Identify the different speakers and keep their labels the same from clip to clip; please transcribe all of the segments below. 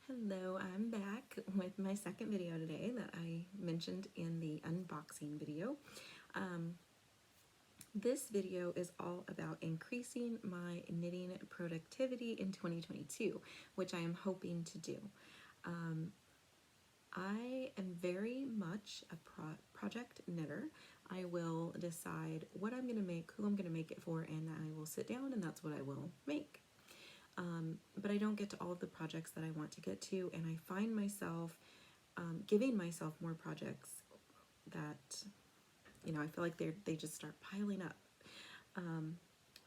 Speaker 1: Hello, I'm back with my second video today that I mentioned in the unboxing video. This video is all about increasing my knitting productivity in 2022, which I am hoping to do. I am very much a project knitter. I will decide what I'm going to make, who I'm going to make it for, and I will sit down and that's what I will make. But I don't get to all of the projects that I want to get to, and I find myself giving myself more projects that, I feel like they just start piling up.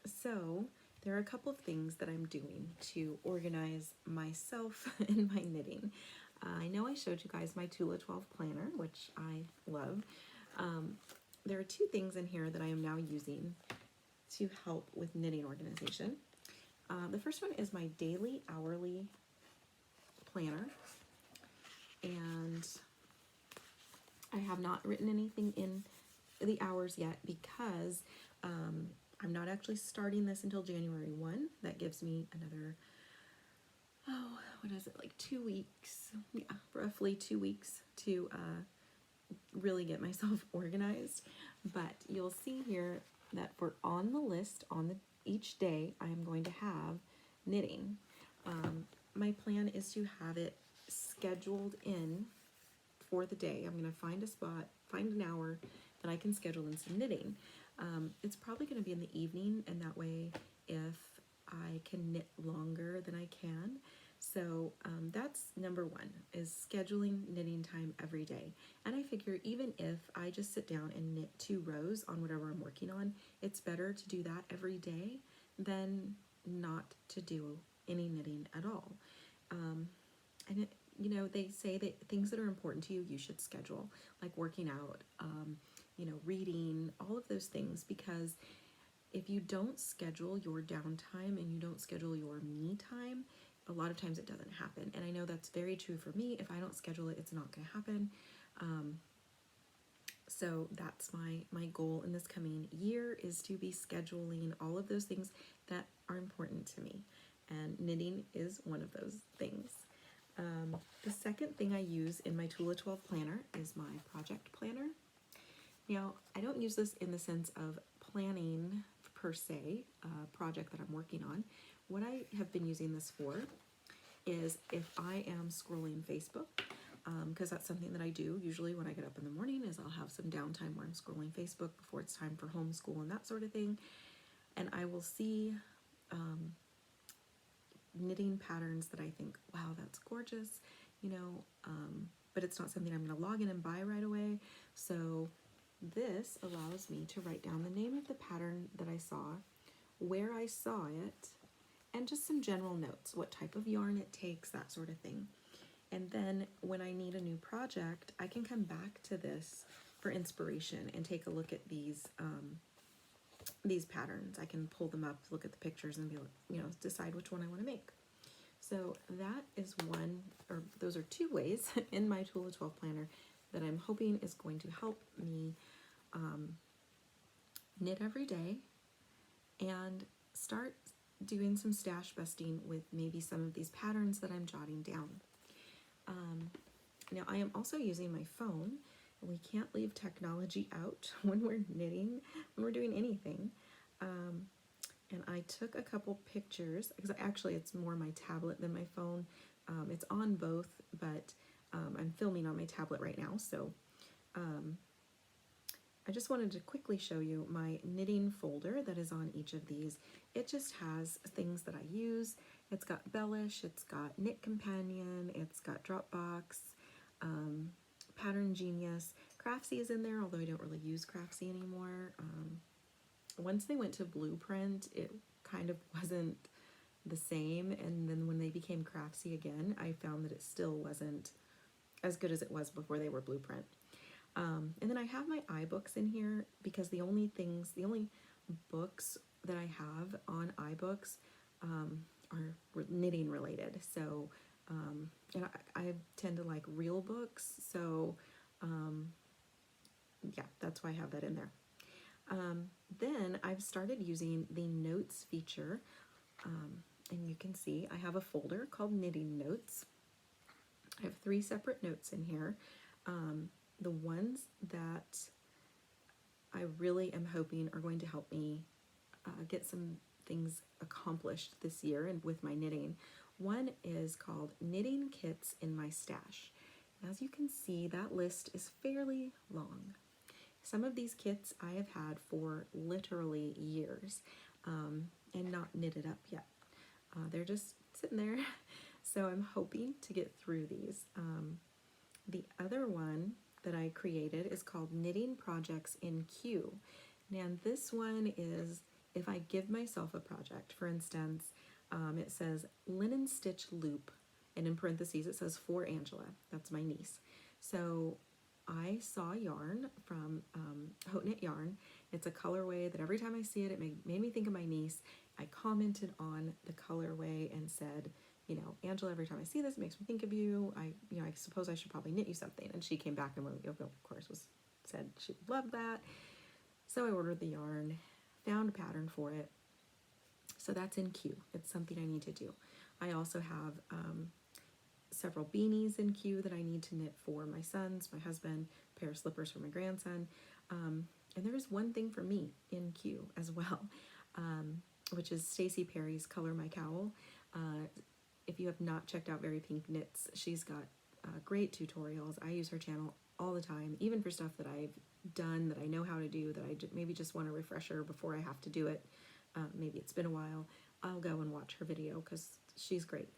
Speaker 1: So there are a couple of things that I'm doing to organize myself in my knitting. I know I showed you guys my Tula 12 planner, which I love. There are two things in here that I am now using to help with knitting organization. The first one is my daily hourly planner, and I have not written anything in the hours yet because I'm not actually starting this until January 1. That gives me another, like 2 weeks? Yeah, roughly 2 weeks to really get myself organized. But you'll see here that for on the list, each day, I am going to have knitting. My plan is to have it scheduled in for the day. I'm going to find a spot, find an hour that I can schedule in some knitting. It's probably going to be in the evening, and that way if I can knit longer than I can. So that's number one, is scheduling knitting time every day. And I figure even if I just sit down and knit 2 rows on whatever I'm working on, it's better to do that every day than not to do any knitting at all. And they say that things that are important to you, you should schedule, like working out, reading, all of those things, because if you don't schedule your downtime and you don't schedule your me time, a lot of times it doesn't happen. And I know that's very true for me. If I don't schedule it, it's not going to happen. So that's my goal in this coming year, is to be scheduling all of those things that are important to me. And knitting is one of those things. The second thing I use in my Tula 12 planner is my project planner. Now, I don't use this in the sense of planning per se, a project that I'm working on. What I have been using this for is if I am scrolling Facebook, because that's something that I do usually when I get up in the morning, is I'll have some downtime where I'm scrolling Facebook before it's time for homeschool and that sort of thing. And I will see knitting patterns that I think, wow, that's gorgeous, but it's not something I'm going to log in and buy right away. So this allows me to write down the name of the pattern that I saw, where I saw it, and just some general notes, what type of yarn it takes, that sort of thing. And then when I need a new project, I can come back to this for inspiration and take a look at these patterns. I can pull them up, look at the pictures, and decide which one I want to make. So that is those are 2 ways in my Tula 12 planner that I'm hoping is going to help me knit every day and start doing some stash busting with maybe some of these patterns that I'm jotting down. Now I am also using my phone. We can't leave technology out when we're knitting, when we're doing anything. And I took a couple pictures, because actually it's more my tablet than my phone. It's on both, but I'm filming on my tablet right now, so I just wanted to quickly show you my knitting folder that is on each of these. It just has things that I use. It's got Bellish, it's got Knit Companion, it's got Dropbox, Pattern Genius. Craftsy is in there, although I don't really use Craftsy anymore. Once they went to Blueprint, it kind of wasn't the same, and then when they became Craftsy again, I found that it still wasn't as good as it was before they were Blueprint. And then I have my iBooks in here because the only books that I have on iBooks are knitting related. So, and I tend to like real books, so yeah, that's why I have that in there. Then I've started using the notes feature, and you can see I have a folder called Knitting Notes. I have 3 separate notes in here. The ones that I really am hoping are going to help me get some things accomplished this year and with my knitting. One is called Knitting Kits in My Stash. As you can see, that list is fairly long. Some of these kits I have had for literally years and not knitted up yet. They're just sitting there. So I'm hoping to get through these. The other one that I created is called Knitting Projects in Q. Now this one is if I give myself a project. For instance, it says linen stitch loop, and in parentheses it says for Angela. That's my niece. So I saw yarn from Haute Knit Yarn. It's a colorway that every time I see it, it made me think of my niece. I commented on the colorway and said, you know, Angela, every time I see this, it makes me think of you. I suppose I should probably knit you something. And she came back and, of course, said she would love that. So I ordered the yarn, found a pattern for it. So that's in Q. It's something I need to do. I also have several beanies in Q that I need to knit for my sons, my husband, a pair of slippers for my grandson. And there is one thing for me in Q as well, which is Stacey Perry's Color My Cowl. If you have not checked out Very Pink Knits, she's got great tutorials. I use her channel all the time, even for stuff that I've done, that I know how to do, that I maybe just want a refresher before I have to do it. Maybe it's been a while. I'll go and watch her video because she's great.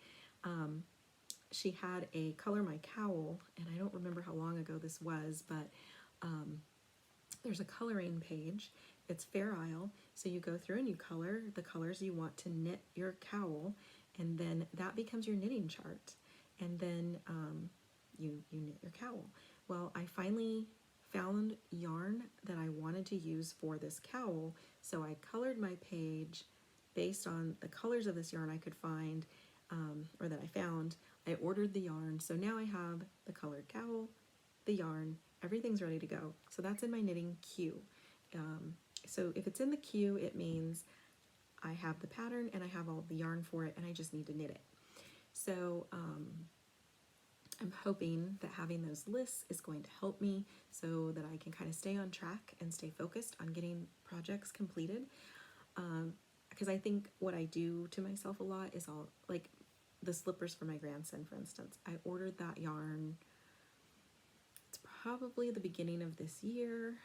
Speaker 1: She had a Color My Cowl, and I don't remember how long ago this was, but there's a coloring page. It's Fair Isle, so you go through and you color the colors you want to knit your cowl, and then that becomes your knitting chart, and then you knit your cowl. Well, I finally found yarn that I wanted to use for this cowl, so I colored my page based on the colors of this yarn I could find, or that I found. I ordered the yarn, so now I have the colored cowl, the yarn, everything's ready to go. So that's in my knitting queue. So if it's in the queue, it means I have the pattern and I have all the yarn for it, and I just need to knit it. So I'm hoping that having those lists is going to help me so that I can kind of stay on track and stay focused on getting projects completed. Because I think what I do to myself a lot is like the slippers for my grandson, for instance. I ordered that yarn, it's probably the beginning of this year,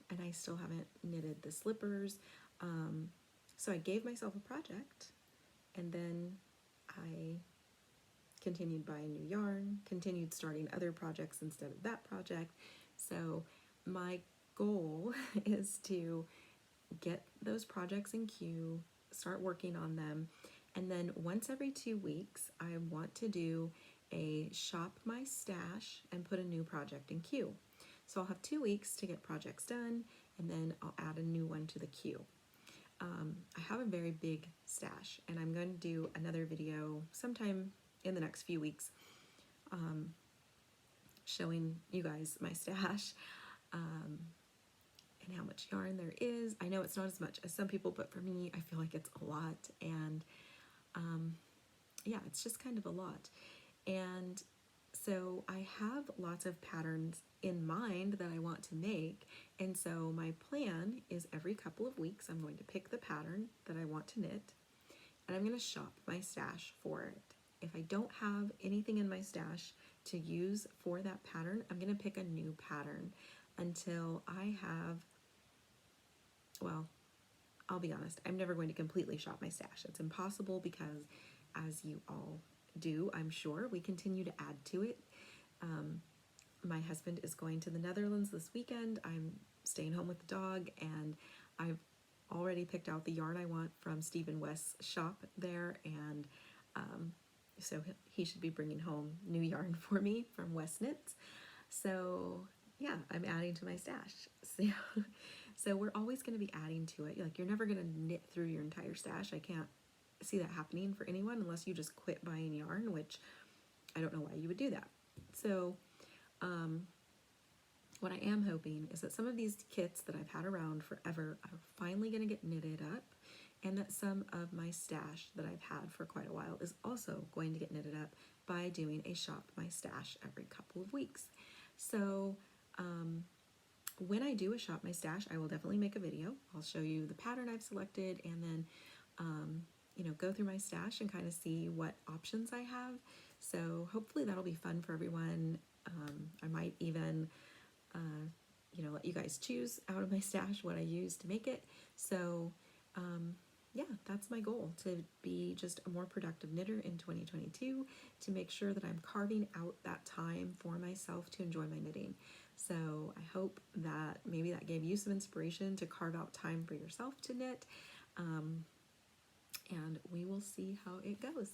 Speaker 1: and I still haven't knitted the slippers. So I gave myself a project, and then I continued buying new yarn, continued starting other projects instead of that project. So my goal is to get those projects in queue, start working on them, and then once every 2 weeks, I want to do a shop my stash and put a new project in queue. So I'll have 2 weeks to get projects done, and then I'll add a new one to the queue. I have a very big stash, and I'm going to do another video sometime in the next few weeks showing you guys my stash and how much yarn there is. I know it's not as much as some people, but for me, I feel like it's a lot, and yeah, it's just kind of a lot. And so I have lots of patterns in mind that I want to make, and so my plan is every couple of weeks I'm going to pick the pattern that I want to knit, and I'm going to shop my stash for it. If I don't have anything in my stash to use for that pattern, I'm going to pick a new pattern until I have, well, I'll be honest, I'm never going to completely shop my stash. It's impossible because, as you all do, I'm sure, we continue to add to it. My husband is going to the Netherlands this weekend. I'm staying home with the dog, and I've already picked out the yarn I want from Stephen West's shop there, and so he should be bringing home new yarn for me from West Knits. So yeah, I'm adding to my stash. So we're always going to be adding to it. Like, you're never going to knit through your entire stash. I can't see that happening for anyone unless you just quit buying yarn, which I don't know why you would do that. So what I am hoping is that some of these kits that I've had around forever are finally going to get knitted up, and that some of my stash that I've had for quite a while is also going to get knitted up by doing a shop my stash every couple of weeks. So when I do a shop my stash, I will definitely make a video. I'll show you the pattern I've selected, and then you know, go through my stash and kind of see what options I have. So hopefully that'll be fun for everyone. I might even you know, let you guys choose out of my stash what I use to make it. So yeah, that's my goal, to be just a more productive knitter in 2022, to make sure that I'm carving out that time for myself to enjoy my knitting. So I hope that maybe that gave you some inspiration to carve out time for yourself to knit, and we will see how it goes.